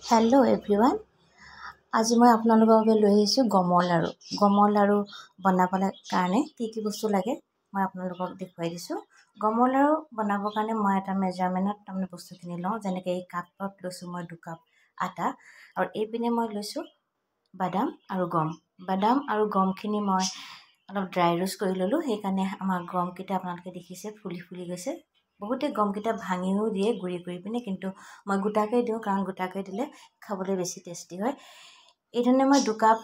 Hello' everyone. আজি মই আপোনালোকৰ বাবে লৈ আহিছোঁ গমৰ লাড়ু। গমৰ লাড়ু বনাবলৈ কাৰণে কি বস্তু লাগে মই আপোনালোকক দেখুৱাই দিছোঁ। গমৰ লাড়ু বনাবৰ কাৰণে মই এটা মেজাৰমেণ্টত তাৰমানে বস্তুখিনি লওঁ। যেনেকৈ এই কাপত লৈছোঁ মই 2 কাপ আটা, আৰু এইপিনে মই লৈছোঁ বাদাম আৰু গম। বাদাম আৰু গমখিনি মই অলপ ড্ৰাই ৰোষ্ট কৰি ল'লোঁ। সেইকাৰণে আমাৰ গমকেইটা আপোনালোকে দেখিছে ফুলি গৈছে। বহুতে গমকেইটা ভাঙিও দিয়ে গুড়ি কৰি পিনে, কিন্তু মই গোটাকৈ দিওঁ, কাৰণ গোটাকৈ দিলে খাবলৈ বেছি টেষ্টি হয়। এইধৰণে মই 2 কাপ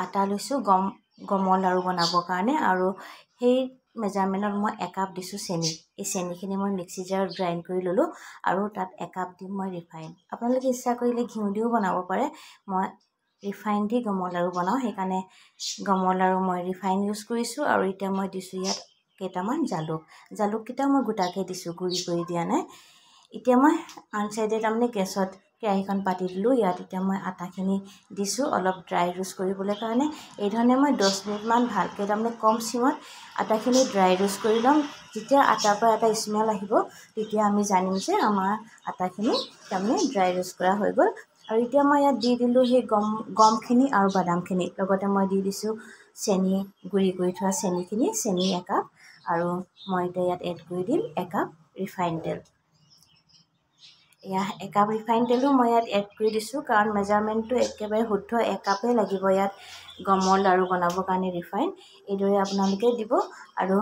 আটা লৈছোঁ গমৰ লাড়ু বনাবৰ কাৰণে, আৰু সেই মেজাৰমেণ্টত মই 1 কাপ দিছোঁ চেনি। এই চেনিখিনি মই মিক্সি জাৰত গ্ৰাইণ্ড কৰি ল'লোঁ, আৰু তাত 1 কাপ দিম মই ৰিফাইন। আপোনালোকে ইচ্ছা কৰিলে ঘিউ দিও বনাব পাৰে। মই ৰিফাইন দি গমৰ লাড়ু বনাওঁ, সেইকাৰণে গমৰ লাড়ু মই ৰিফাইন ইউজ কৰিছোঁ। আৰু এতিয়া মই দিছোঁ ইয়াত কেইটামান জালুককেইটাও মই গোটাকৈ দিছোঁ, গুড়ি কৰি দিয়া নাই। এতিয়া মই আন চাইডে তাৰমানে গেছত কেৰাহীখন পাতি দিলোঁ। ইয়াত এতিয়া মই আটাখিনি দিছোঁ অলপ ড্ৰাই ৰোষ্ট কৰিবলৈ কাৰণে। এইধৰণে মই 10 মিনিটমান ভালকৈ তাৰমানে কম চিমত আটাখিনি ড্ৰাই ৰোষ্ট কৰি ল'ম। যেতিয়া আটাৰ পৰা এটা স্মেল আহিব, তেতিয়া আমি জানিম যে আমাৰ আটাখিনি তাৰমানে ড্ৰাই ৰোষ্ট কৰা হৈ গ'ল। আৰু এতিয়া মই ইয়াত দি দিলোঁ সেই গমখিনি আৰু বাদামখিনি। লগতে মই দি দিছোঁ চেনি, গুড়ি কৰি থোৱা চেনি 1 কাপ, আৰু মই এতিয়া ইয়াত এড কৰি দিম 1 কাপ ৰিফাইন তেল। এয়া 1 কাপ ৰিফাইন তেলো মই ইয়াত এড কৰি দিছোঁ, কাৰণ মেজাৰমেণ্টটো একেবাৰে শুদ্ধ 1 কাপেই লাগিব ইয়াত গমৰ লাড়ু বনাবৰ কাৰণে ৰিফাইন। এইদৰে আপোনালোকে দিব। আৰু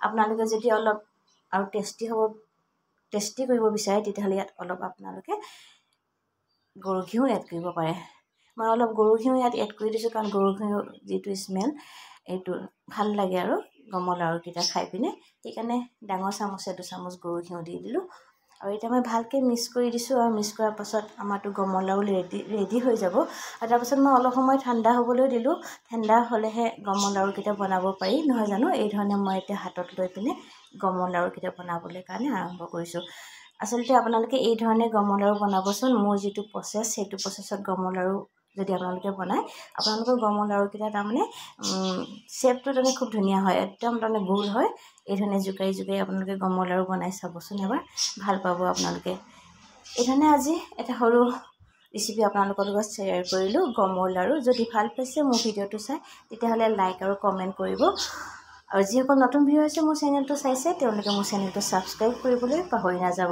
আপোনালোকে যদি অলপ আৰু টেষ্টি কৰিব বিচাৰে, তেতিয়াহ'লে ইয়াত অলপ আপোনালোকে গৰু ঘিউ এড কৰিব পাৰে। মই অলপ গৰু ঘিউ ইয়াত এড কৰি দিছোঁ, কাৰণ গৰু ঘিউৰ যিটো স্মেল এইটো ভাল লাগে আৰু গমৰ লাড়ুকেইটা খাই পিনে। সেইকাৰণে ডাঙৰ চামুচে 2 চামুচ গৰু ঘিউ দি দিলোঁ। আৰু এতিয়া মই ভালকৈ মিক্স কৰি দিছোঁ, আৰু মিক্স কৰাৰ পাছত আমাৰতো গমৰ লাড়ু ৰেডি হৈ যাব। আৰু তাৰপাছত মই অলপ সময় ঠাণ্ডা হ'বলৈ দিলোঁ। ঠাণ্ডা হ'লেহে গমৰ লাড়ুকেইটা বনাব পাৰি, নহয় জানো? এইধৰণে মই এতিয়া হাতত লৈ পিনে গমৰ লাড়ুকেইটা বনাবলৈ কাৰণে আৰম্ভ কৰিছোঁ। আচলতে আপোনালোকে এই ধৰণে গমৰ লাড়ু বনাবচোন। মোৰ যিটো প্ৰচেছ, সেইটো প্ৰচেছত গমৰ লাড়ু যদি আপোনালোকে বনায়, আপোনালোকৰ গমৰ লাড়ুকেইটা তাৰমানে শ্বেপটো তাৰমানে খুব ধুনীয়া হয়, একদম তাৰমানে গোল হয়। এইধৰণে জোকাৰি আপোনালোকে গমৰ লাড়ু বনাই চাবচোন এবাৰ, ভাল পাব আপোনালোকে। এইধৰণে আজি এটা সৰু ৰেচিপি আপোনালোকৰ লগত শ্বেয়াৰ কৰিলোঁ, গমৰ লাড়ু। যদি ভাল পাইছে মোৰ ভিডিঅ'টো চাই, তেতিয়াহ'লে লাইক আৰু কমেণ্ট কৰিব। আৰু যিসকল নতুন ভিডিঅ' আছে মোৰ চেনেলটো চাইছে, তেওঁলোকে মোৰ চেনেলটো ছাবস্ক্ৰাইব কৰিবলৈ পাহৰি নাযাব।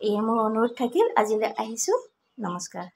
এয়ে মোৰ অনুৰোধ থাকিল। আজিলৈ আহিছোঁ। নমস্কাৰ।